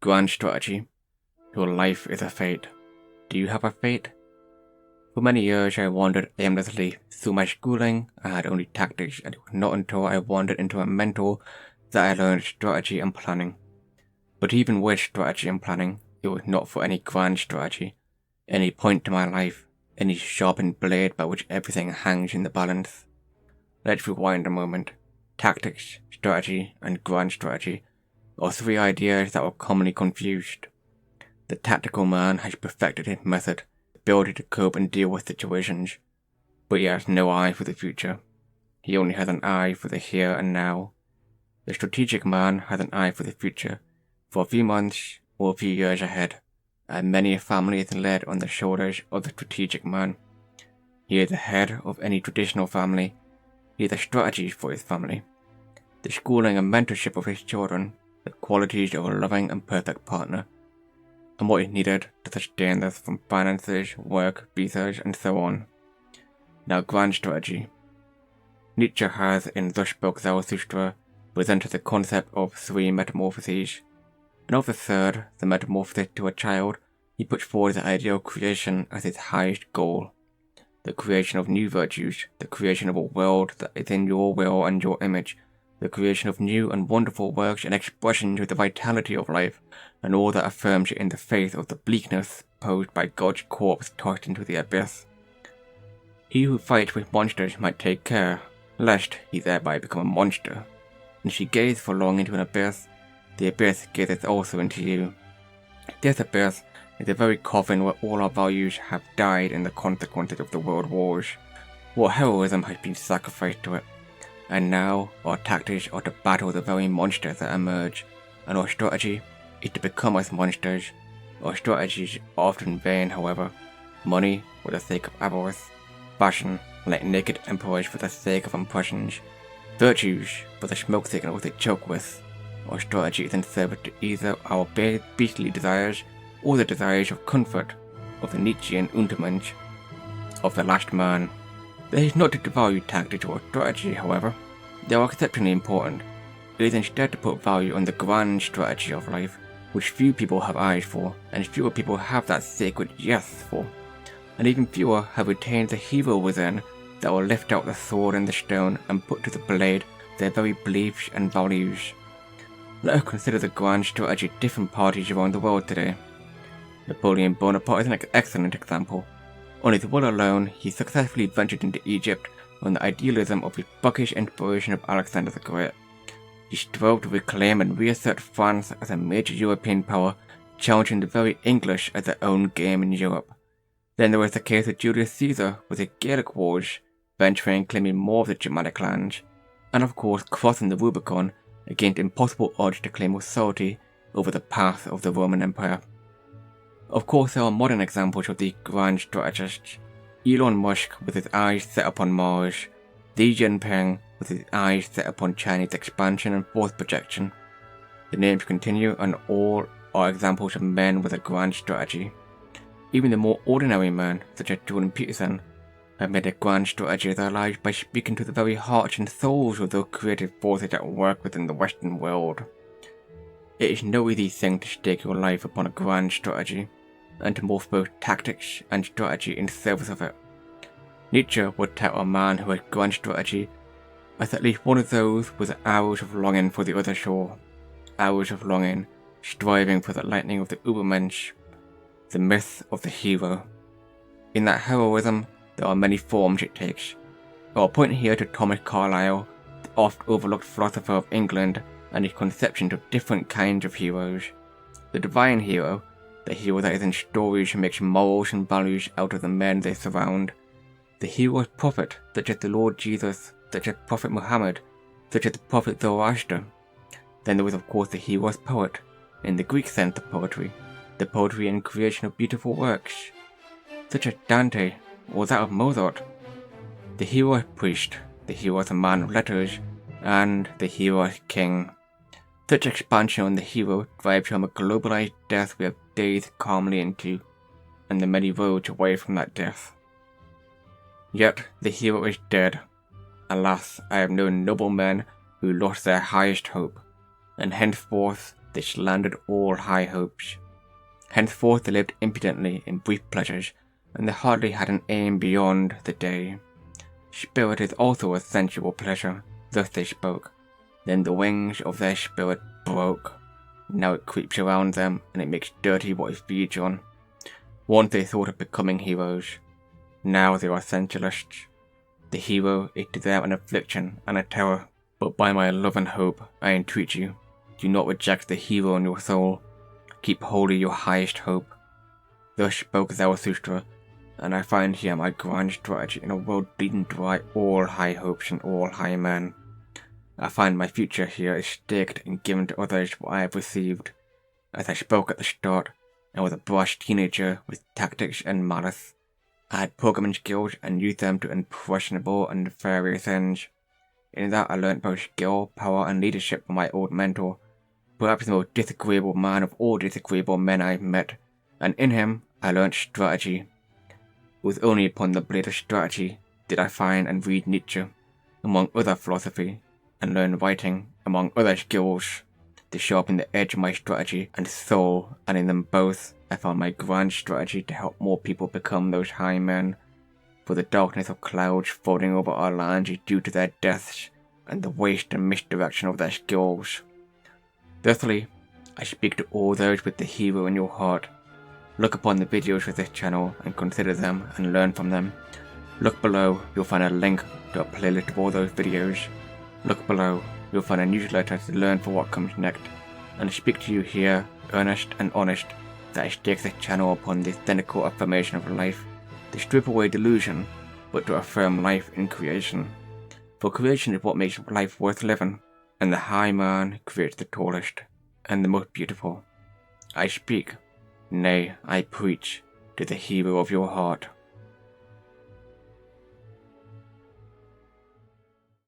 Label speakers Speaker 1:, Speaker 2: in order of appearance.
Speaker 1: Grand strategy. Your life is a fate. Do you have a fate? For many years I wandered aimlessly through my schooling. I had only tactics, and it was not until I wandered into a mentor that I learned strategy and planning. But even with strategy and planning, it was not for any grand strategy, any point to my life, any sharpened blade by which everything hangs in the balance. Let's rewind a moment. Tactics, strategy, and grand strategy are three ideas that are commonly confused. The tactical man has perfected his method, ability to cope and deal with situations, but he has no eye for the future. He only has an eye for the here and now. The strategic man has an eye for the future, for a few months or a few years ahead, and many a family is led on the shoulders of the strategic man. He is the head of any traditional family. He is a strategy for his family, the schooling and mentorship of his children, the qualities of a loving and perfect partner, and what is needed to sustain this from finances, work, visas, and so on. Now, grand strategy. Nietzsche has, in Thus Spoke Zarathustra, presented the concept of three metamorphoses, and of the third, the metamorphosis to a child, he puts forward the ideal creation as his highest goal. The creation of new virtues, the creation of a world that is in your will and your image, the creation of new and wonderful works and expressions with the vitality of life, and all that affirms you in the face of the bleakness posed by God's corpse tossed into the abyss. He who fights with monsters might take care, lest he thereby become a monster. And if you gaze for long into an abyss, the abyss gazes also into you. This abyss is the very coffin where all our values have died in the consequences of the world wars. What heroism has been sacrificed to it. And now our tactics are to battle the very monsters that emerge, and our strategy is to become as monsters. Our strategies are often vain, however. Money for the sake of avarice, fashion like naked emperors for the sake of impressions, virtues for the smoke signals they choke with. Our strategy is in service to either our beastly desires or the desires of comfort, of the Nietzschean Übermensch, of the last man. That is not to devalue tactics or strategy, however. They are exceptionally important. It is instead to put value on the grand strategy of life, which few people have eyes for, and fewer people have that sacred yes for, and even fewer have retained the hero within that will lift out the sword and the stone and put to the blade their very beliefs and values. Let us consider the grand strategy of different parties around the world today. Napoleon Bonaparte is an excellent example. On his will alone, he successfully ventured into Egypt on the idealism of his buckish inspiration of Alexander the Great. He strove to reclaim and reassert France as a major European power, challenging the very English at their own game in Europe. Then there was the case of Julius Caesar with his Gallic Wars, venturing and claiming more of the Germanic lands, and of course crossing the Rubicon against impossible odds to claim authority over the path of the Roman Empire. Of course, there are modern examples of these grand strategists. Elon Musk with his eyes set upon Mars, Xi Jinping with his eyes set upon Chinese expansion and force projection. The names continue, and all are examples of men with a grand strategy. Even the more ordinary men, such as Jordan Peterson, have made a grand strategy of their lives by speaking to the very hearts and souls of those creative forces at work within the Western world. It is no easy thing to stake your life upon a grand strategy, and to morph both tactics and strategy in service of it. Nietzsche would tell a man who had grand strategy as at least one of those with arrows of longing for the other shore, arrows of longing, striving for the lightning of the Übermensch, the myth of the hero. In that heroism, there are many forms it takes. I'll point here to Thomas Carlyle, the oft-overlooked philosopher of England, and his conceptions of different kinds of heroes. The divine hero, the hero that is in stories who makes morals and values out of the men they surround. The hero's prophet, such as the Lord Jesus, such as Prophet Muhammad, such as the Prophet Zoroaster. Then there is of course the hero's poet, in the Greek sense of poetry, the poetry and creation of beautiful works, such as Dante or that of Mozart. The hero's priest, the hero as a man of letters, and the hero as king. Such expansion on the hero drives home a globalized death we have gazed calmly into, and the many roads away from that death. Yet the hero is dead. Alas, I have known noble men who lost their highest hope, and henceforth they slandered all high hopes. Henceforth they lived impudently in brief pleasures, and they hardly had an aim beyond the day. Spirit is also a sensual pleasure, thus they spoke. Then the wings of their spirit broke. Now it creeps around them, and it makes dirty what it feeds on. Once they thought of becoming heroes. Now they are sensualists. The hero is to them an affliction and a terror. But by my love and hope, I entreat you, do not reject the hero in your soul. Keep holy your highest hope. Thus spoke Zarathustra, and I find here my grand strategy in a world bleeding dry all high hopes and all high men. I find my future here is staked and given to others what I have received. As I spoke at the start, I was a brash teenager with tactics and malice. I had programming skills and used them to impressionable and nefarious ends. In that I learnt both skill, power, and leadership from my old mentor, perhaps the most disagreeable man of all disagreeable men I have met, and in him I learnt strategy. It was only upon the blade of strategy did I find and read Nietzsche, among other philosophy, and learn writing, among other skills, to sharpen the edge of my strategy and soul, and in them both I found my grand strategy to help more people become those high men. For the darkness of clouds falling over our lands is due to their deaths, and the waste and misdirection of their skills. Thusly, I speak to all those with the hero in your heart. Look upon the videos of this channel and consider them and learn from them. Look below, you'll find a link to a playlist of all those videos. Look below, you'll find a newsletter to learn for what comes next. And I speak to you here, earnest and honest, that I stake this channel upon the identical affirmation of life, to strip away delusion, but to affirm life in creation. For creation is what makes life worth living, and the high man creates the tallest, and the most beautiful. I speak, nay, I preach, to the hero of your heart.